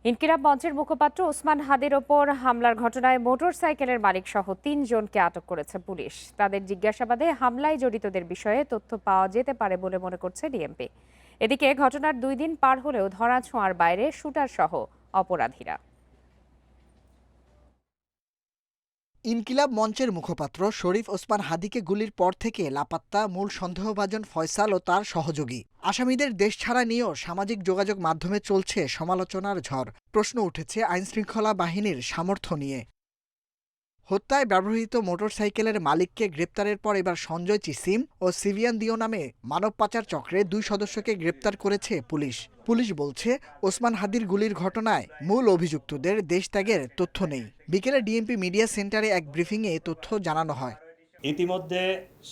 ইনকিলাব মঞ্চের মুখপাত্র ওসমান হাদির ওপর হামলার ঘটনায় মোটরসাইকেলের মালিক সহ ৩ জনকে আটক করেছে পুলিশ। তাদের জিজ্ঞাসাবাদে হামলায় জড়িতদের বিষয়ে তথ্য পাওয়া যেতে পারে বলে মনে করছে ডিএমপি। এদিকে ঘটনার ২ দিন পার হলেও ধরাছোঁয়ার বাইরে শুটার সহ অপরাধীরা। ইনকিলাব মঞ্চের মুখপাত্র শরীফ ওসমান হাদিকে গুলির পর থেকে লাপাত্তা মূল সন্দেহভাজন ফয়সাল ও তার সহযোগী। আসামিদের দেশ ছাড়া নিয়েও সামাজিক যোগাযোগ মাধ্যমে চলছে সমালোচনার ঝড়। প্রশ্ন উঠেছে আইনশৃঙ্খলা বাহিনীর সামর্থ্য নিয়ে। হত্যায় ব্যবহৃত মোটরসাইকেলের মালিককে গ্রেপ্তারের পর এবার সঞ্জয় চিসিম ও সিভিয়ান দিও নামে মানব পাচার চক্রে ২ সদস্যকে গ্রেপ্তার করেছে পুলিশ। পুলিশ বলছে ওসমান হাদির গুলির ঘটনায় মূল অভিযুক্তদের দেশত্যাগের তথ্য নেই। বিকেলে ডিএমপি মিডিয়া সেন্টারে এক ব্রিফিংয়ে এ তথ্য জানানো হয়। ইতিমধ্যে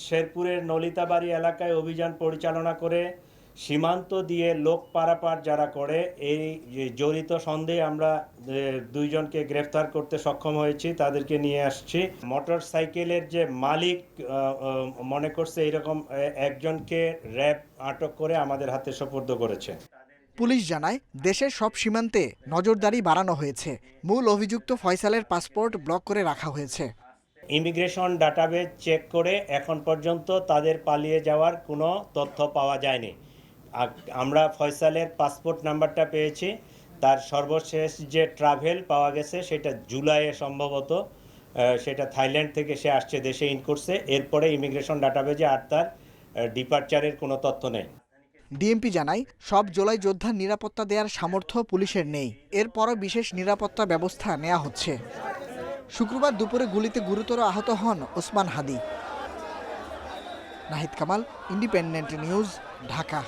শেরপুরের নলিতাবাড়ি এলাকায় অভিযান পরিচালনা করে সীমান্ত দিয়ে লোক পারাপার যারা করে এই জড়িত সন্দেহে আমরা ২ জনকে গ্রেফতার করতে সক্ষম হয়েছি, তাদেরকে নিয়ে আসছি। মোটরসাইকেলের যে মালিক মনে করছে এরকম একজনকে র্যাব আটক করে আমাদের হাতে সোপর্দ করেছে। পুলিশ জানায় দেশের সব সীমান্তে নজরদারি বাড়ানো হয়েছে। মূল অভিযুক্ত ফয়সালের পাসপোর্ট ব্লক করে রাখা হয়েছে। ইমিগ্রেশন ডাটাবেজ চেক করে এখন পর্যন্ত তাদের পালিয়ে যাওয়ার কোনো তথ্য পাওয়া যায়নি। আমরা ফয়সালের পাসপোর্ট নাম্বারটা পেয়েছি। তার সর্বশেষ যে ট্রাভেল পাওয়া গেছে সেটা জুলাইয়ে সম্ভবত, সেটা থাইল্যান্ড থেকে সে আসছে, দেশে ইন করছে। এরপরে ইমিগ্রেশন ডাটাবেজে আর তার ডিপারচারের কোনো তথ্য নেই। ডিএমপি জানায় সব জুলাই যোদ্ধার নিরাপত্তা দেওয়ার সামর্থ্য পুলিশের নেই। এরপরও বিশেষ নিরাপত্তা ব্যবস্থা নেওয়া হচ্ছে। শুক্রবার দুপুরে গুলিতে গুরুতর আহত হন ওসমান হাদি। Nahid Kamal, independent news, Dhaka.